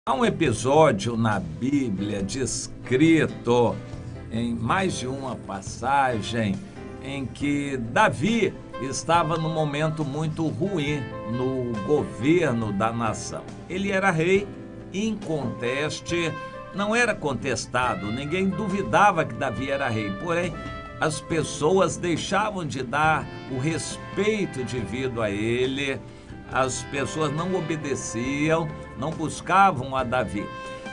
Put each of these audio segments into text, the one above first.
Há um episódio na Bíblia descrito em mais de uma passagem em que Davi estava num momento muito ruim no governo da nação. Ele era rei, inconteste, não era contestado, ninguém duvidava que Davi era rei, porém as pessoas deixavam de dar o respeito devido a ele, as pessoas não obedeciam, não buscavam a Davi.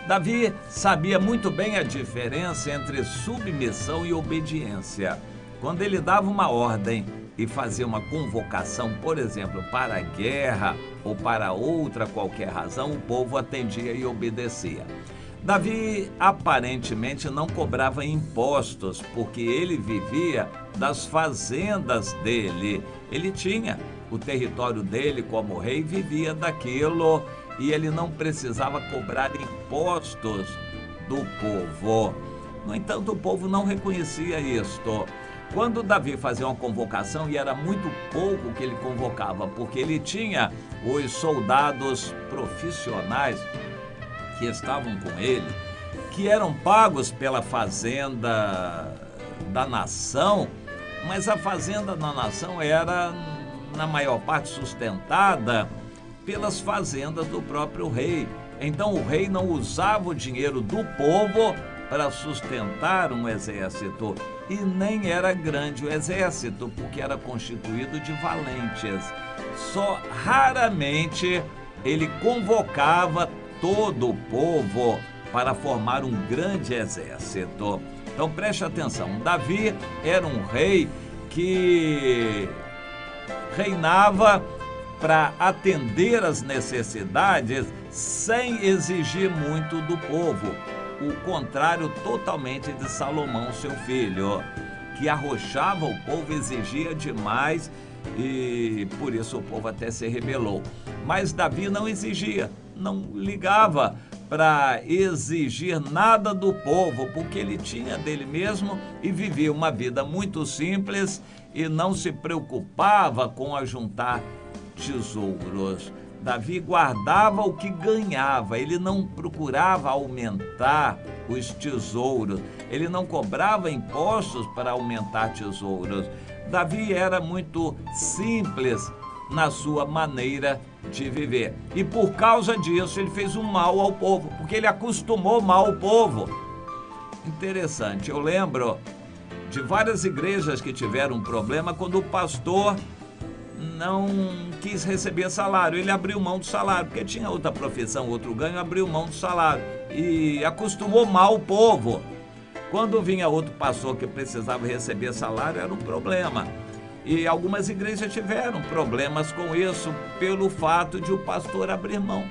Davi sabia muito bem a diferença entre submissão e obediência. Quando ele dava uma ordem e fazia uma convocação, por exemplo, para a guerra ou para outra qualquer razão, o povo atendia e obedecia. Davi aparentemente não cobrava impostos, porque ele vivia das fazendas dele. Ele tinha o território dele como rei, vivia daquilo e ele não precisava cobrar impostos do povo. No entanto, o povo não reconhecia isto. Quando Davi fazia uma convocação, e era muito pouco que ele convocava, porque ele tinha os soldados profissionais que estavam com ele, que eram pagos pela fazenda da nação, mas a fazenda da nação era, na maior parte, sustentada pelas fazendas do próprio rei. Então o rei não usava o dinheiro do povo para sustentar um exército, e nem era grande o exército, porque era constituído de valentes. Só raramente ele convocava todo o povo para formar um grande exército. Então preste atenção, Davi era um rei que reinava para atender às necessidades sem exigir muito do povo. O contrário totalmente de Salomão, seu filho, que arrochava o povo, exigia demais e por isso o povo até se rebelou. Mas Davi não exigia, não ligava para exigir nada do povo, porque ele tinha dele mesmo e vivia uma vida muito simples e não se preocupava com ajuntar tesouros. Davi guardava o que ganhava, ele não procurava aumentar os tesouros, ele não cobrava impostos para aumentar tesouros. Davi era muito simples na sua maneira de viver. E por causa disso ele fez um mal ao povo, porque ele acostumou mal o povo. Interessante, eu lembro de várias igrejas que tiveram um problema quando o pastor não quis receber salário. Ele abriu mão do salário, porque tinha outra profissão, outro ganho, abriu mão do salário e acostumou mal o povo. Quando vinha outro pastor que precisava receber salário, era um problema. E algumas igrejas tiveram problemas com isso, pelo fato de o pastor abrir mão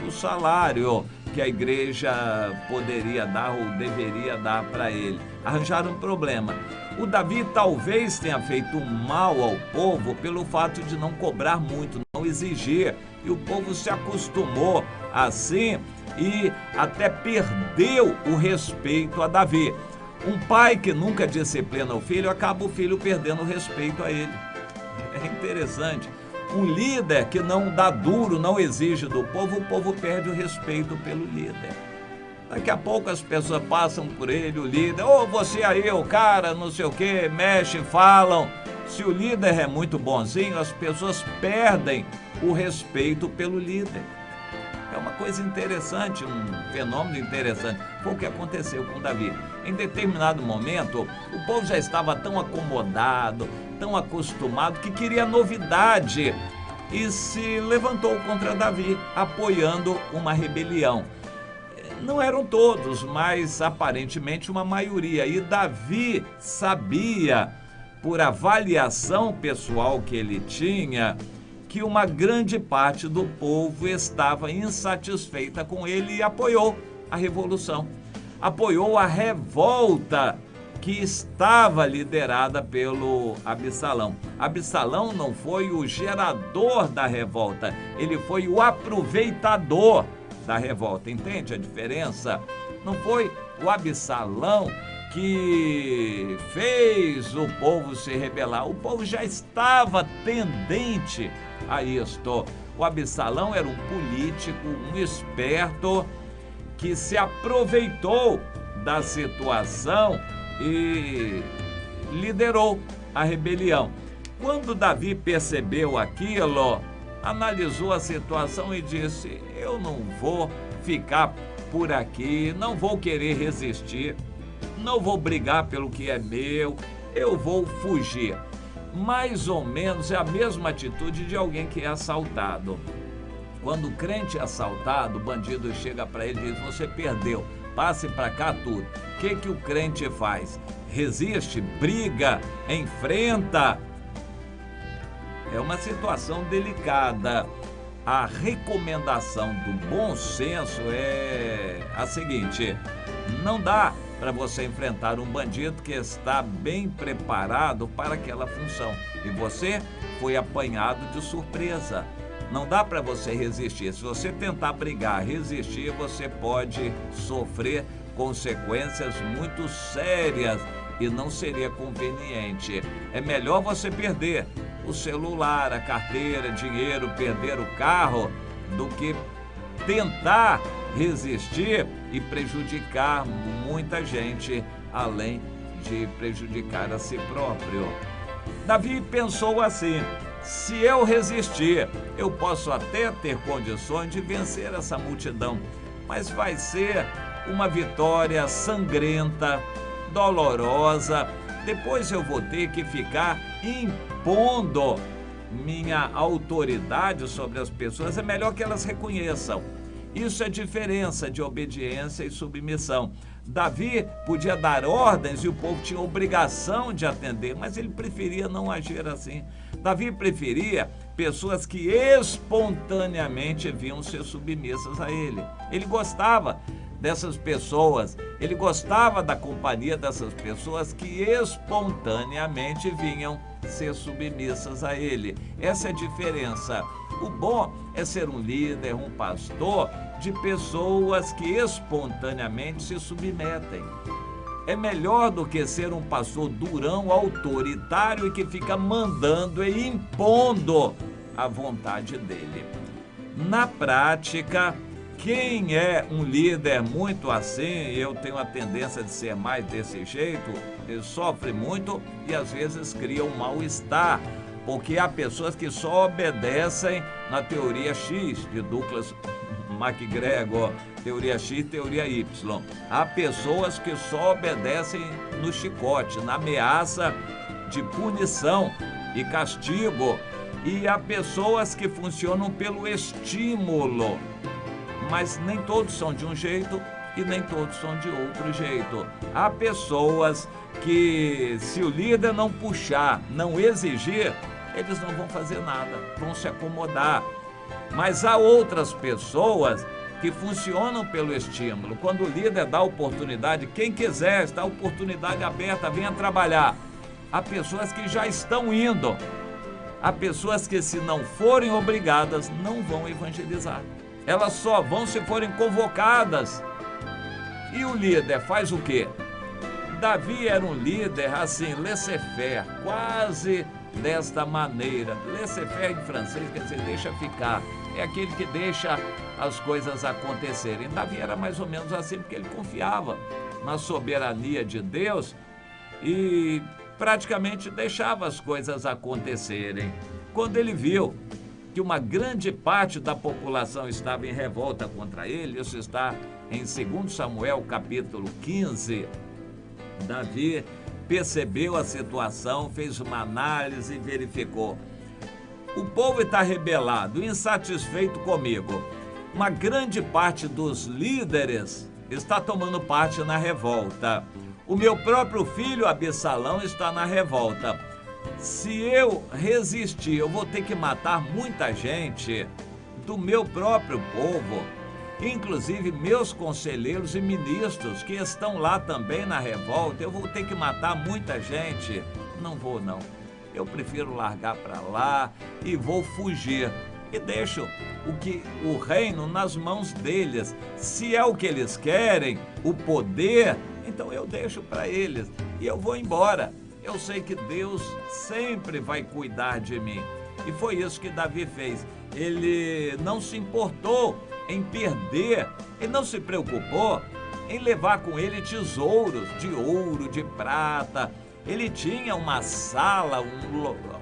do salário que a igreja poderia dar ou deveria dar para ele. Arranjaram um problema. O Davi talvez tenha feito mal ao povo pelo fato de não cobrar muito, não exigir. E o povo se acostumou assim e até perdeu o respeito a Davi. Um pai que nunca disciplina o filho, acaba o filho perdendo o respeito a ele. É interessante. Um líder que não dá duro, não exige do povo, o povo perde o respeito pelo líder. Daqui a pouco as pessoas passam por ele, o líder, você aí, o cara, não sei o que, mexe, falam. Se o líder é muito bonzinho, as pessoas perdem o respeito pelo líder. É uma coisa interessante, um fenômeno interessante. Foi o que aconteceu com Davi. Em determinado momento, o povo já estava tão acomodado, tão acostumado, que queria novidade e se levantou contra Davi, apoiando uma rebelião. Não eram todos, mas aparentemente uma maioria. E Davi sabia, por avaliação pessoal que ele tinha, que uma grande parte do povo estava insatisfeita com ele e apoiou a revolução. Apoiou a revolta que estava liderada pelo Absalão. Absalão não foi o gerador da revolta, ele foi o aproveitador da revolta. Entende a diferença? Não foi o Absalão que fez o povo se rebelar. O povo já estava tendente a isto. O Absalão era um político, um esperto, que se aproveitou da situação e liderou a rebelião. Quando Davi percebeu aquilo, analisou a situação e disse: eu não vou ficar por aqui, não vou querer resistir, não vou brigar pelo que é meu, eu vou fugir. Mais ou menos é a mesma atitude de alguém que é assaltado. Quando o crente é assaltado, o bandido chega para ele e diz: você perdeu, passe para cá tudo. O que o crente faz? Resiste, briga, enfrenta. É uma situação delicada. A recomendação do bom senso é a seguinte: não dá para você enfrentar um bandido que está bem preparado para aquela função e você foi apanhado de surpresa. Não dá para você resistir. Se você tentar brigar, resistir, você pode sofrer consequências muito sérias e não seria conveniente. É melhor você perder o celular, a carteira, dinheiro, perder o carro, do que tentar resistir e prejudicar muita gente, além de prejudicar a si próprio. Davi pensou assim: se eu resistir, eu posso até ter condições de vencer essa multidão, mas vai ser uma vitória sangrenta, dolorosa. Depois eu vou ter que ficar impondo minha autoridade sobre as pessoas. É melhor que elas reconheçam. Isso é diferença de obediência e submissão. Davi podia dar ordens e o povo tinha obrigação de atender, mas ele preferia não agir assim. Davi preferia pessoas que espontaneamente vinham ser submissas a ele. Ele gostava dessas pessoas, ele gostava da companhia dessas pessoas que espontaneamente vinham ser submissas a ele. Essa é a diferença. O bom é ser um líder, um pastor de pessoas que espontaneamente se submetem. É melhor do que ser um pastor durão, autoritário e que fica mandando e impondo a vontade dele. Na prática, quem é um líder muito assim, eu tenho a tendência de ser mais desse jeito, ele sofre muito e às vezes cria um mal-estar, porque há pessoas que só obedecem na teoria X de Douglas MacGregor, teoria X, teoria Y. Há pessoas que só obedecem no chicote, na ameaça de punição e castigo. E há pessoas que funcionam pelo estímulo, mas nem todos são de um jeito e nem todos são de outro jeito. Há pessoas que, se o líder não puxar, não exigir, eles não vão fazer nada, vão se acomodar. Mas há outras pessoas que funcionam pelo estímulo. Quando o líder dá oportunidade, quem quiser, está a oportunidade aberta, venha trabalhar. Há pessoas que já estão indo. Há pessoas que, se não forem obrigadas, não vão evangelizar. Elas só vão se forem convocadas. E o líder faz o quê? Davi era um líder assim, laissez-faire, quase desta maneira. Laissez-faire em francês quer dizer deixa ficar. É aquele que deixa as coisas acontecerem. Davi era mais ou menos assim, porque ele confiava na soberania de Deus e praticamente deixava as coisas acontecerem. Quando ele viu que uma grande parte da população estava em revolta contra ele, isso está em 2 Samuel, capítulo 15, Davi percebeu a situação, fez uma análise e verificou: o povo está rebelado, insatisfeito comigo. Uma grande parte dos líderes está tomando parte na revolta. O meu próprio filho Absalão está na revolta. Se eu resistir, eu vou ter que matar muita gente do meu próprio povo, inclusive meus conselheiros e ministros que estão lá também na revolta. Eu vou ter que matar muita gente. Não vou, não. Eu prefiro largar para lá e vou fugir. E deixo o reino nas mãos deles. Se é o que eles querem, o poder, então eu deixo para eles e eu vou embora. Eu sei que Deus sempre vai cuidar de mim. E foi isso que Davi fez. Ele não se importou em perder, ele não se preocupou em levar com ele tesouros de ouro, de prata. Ele tinha uma sala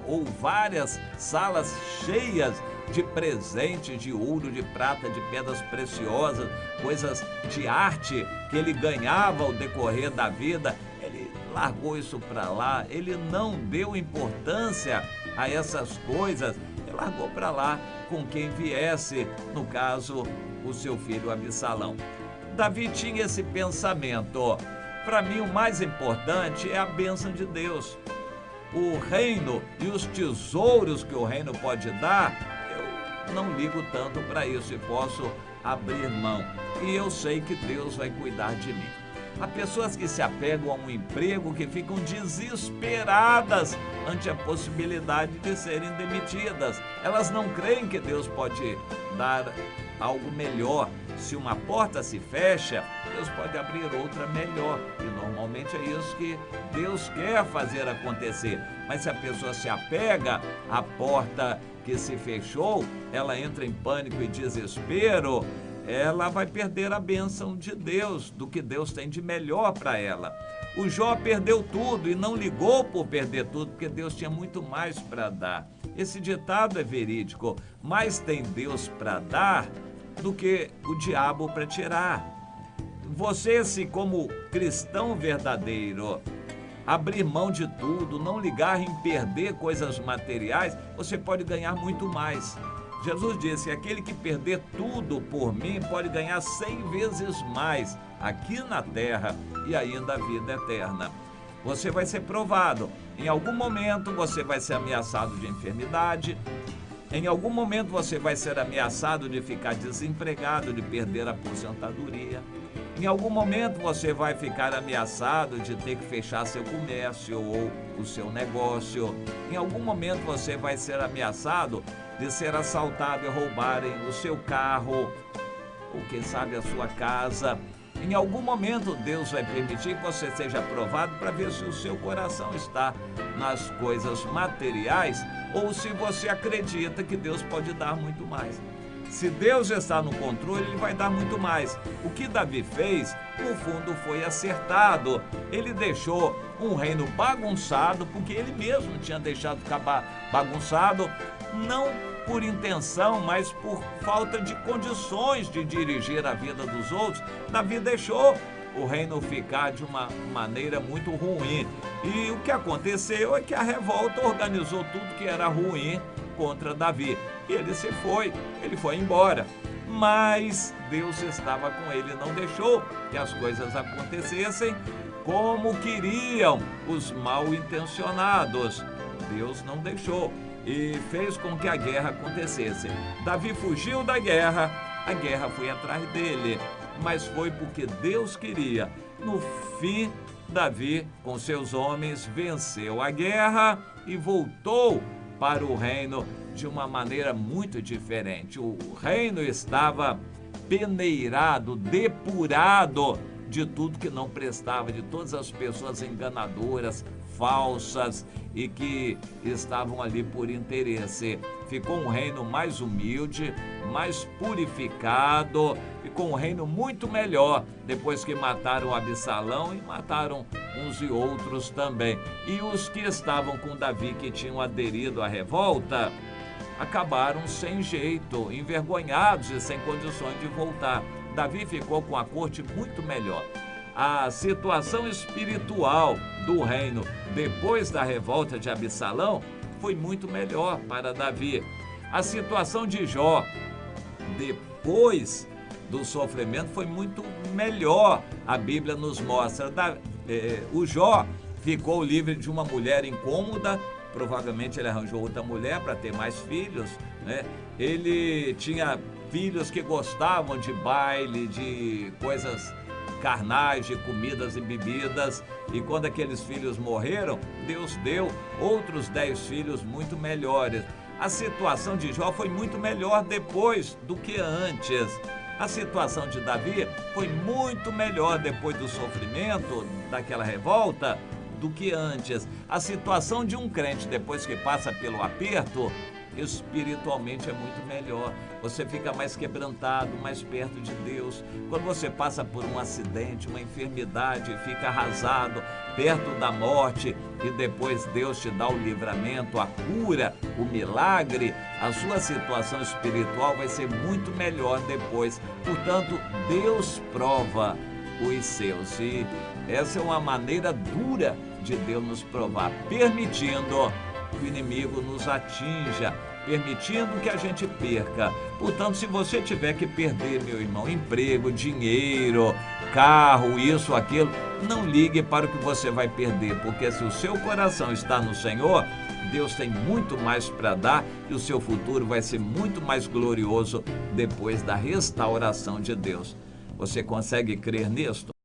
ou várias salas cheias de presentes de ouro, de prata, de pedras preciosas, coisas de arte que ele ganhava ao decorrer da vida. Ele largou isso para lá, ele não deu importância a essas coisas, ele largou para lá com quem viesse, no caso, o seu filho Absalão. Davi tinha esse pensamento: para mim o mais importante é a bênção de Deus. O reino e os tesouros que o reino pode dar, eu não ligo tanto para isso e posso abrir mão. E eu sei que Deus vai cuidar de mim. Há pessoas que se apegam a um emprego que ficam desesperadas ante a possibilidade de serem demitidas. Elas não creem que Deus pode dar algo melhor. Se uma porta se fecha, Deus pode abrir outra melhor. E normalmente é isso que Deus quer fazer acontecer. Mas se a pessoa se apega à porta que se fechou, ela entra em pânico e desespero, ela vai perder a bênção de Deus, do que Deus tem de melhor para ela. O Jó perdeu tudo e não ligou por perder tudo, porque Deus tinha muito mais para dar. Esse ditado é verídico: mais tem Deus para dar do que o diabo para tirar. Você, se como cristão verdadeiro abrir mão de tudo, não ligar em perder coisas materiais, você pode ganhar muito mais. Jesus disse: aquele que perder tudo por mim pode ganhar 100 vezes mais aqui na terra e ainda a vida eterna. Você vai ser provado. Em algum momento você vai ser ameaçado de enfermidade. Em algum momento você vai ser ameaçado de ficar desempregado, de perder a aposentadoria. Em algum momento você vai ficar ameaçado de ter que fechar seu comércio ou o seu negócio. Em algum momento você vai ser ameaçado de ser assaltado e roubarem o seu carro, ou quem sabe a sua casa. Em algum momento Deus vai permitir que você seja provado para ver se o seu coração está nas coisas materiais ou se você acredita que Deus pode dar muito mais. Se Deus está no controle, Ele vai dar muito mais. O que Davi fez, no fundo, foi acertado. Ele deixou um reino bagunçado, porque ele mesmo tinha deixado ficar bagunçado, não por intenção, mas por falta de condições de dirigir a vida dos outros. Davi deixou o reino ficar de uma maneira muito ruim. E o que aconteceu é que a revolta organizou tudo que era ruim contra Davi. E ele foi embora. Mas Deus estava com ele, não deixou que as coisas acontecessem como queriam os mal intencionados. Deus não deixou e fez com que a guerra acontecesse. Davi fugiu da guerra, a guerra foi atrás dele, mas foi porque Deus queria. No fim, Davi, com seus homens, venceu a guerra e voltou para o reino de uma maneira muito diferente. O reino estava peneirado, depurado de tudo que não prestava, de todas as pessoas enganadoras, falsas e que estavam ali por interesse. Ficou um reino mais humilde, mais purificado, ficou um reino muito melhor depois que mataram Absalão e mataram uns e outros também. E os que estavam com Davi, que tinham aderido à revolta, acabaram sem jeito, envergonhados e sem condições de voltar. Davi ficou com a corte muito melhor. A situação espiritual do reino depois da revolta de Absalão foi muito melhor para Davi. A situação de Jó depois do sofrimento foi muito melhor. A Bíblia nos mostra. O Jó ficou livre de uma mulher incômoda. Provavelmente ele arranjou outra mulher para ter mais filhos, né? Ele tinha filhos que gostavam de baile, de coisas carnais, de comidas e bebidas. E quando aqueles filhos morreram, Deus deu outros 10 filhos muito melhores. A situação de Jó foi muito melhor depois do que antes. A situação de Davi foi muito melhor depois do sofrimento, daquela revolta, do que antes. A situação de um crente depois que passa pelo aperto, espiritualmente é muito melhor. Você fica mais quebrantado, mais perto de Deus. Quando você passa por um acidente, uma enfermidade, fica arrasado, perto da morte, e depois Deus te dá o livramento, a cura, o milagre, a sua situação espiritual vai ser muito melhor depois. Portanto, Deus prova os seus, e essa é uma maneira dura de Deus nos provar, permitindo que o inimigo nos atinja, permitindo que a gente perca. Portanto, se você tiver que perder, meu irmão, emprego, dinheiro, carro, isso, aquilo, não ligue para o que você vai perder, porque se o seu coração está no Senhor, Deus tem muito mais para dar e o seu futuro vai ser muito mais glorioso depois da restauração de Deus. Você consegue crer nisto?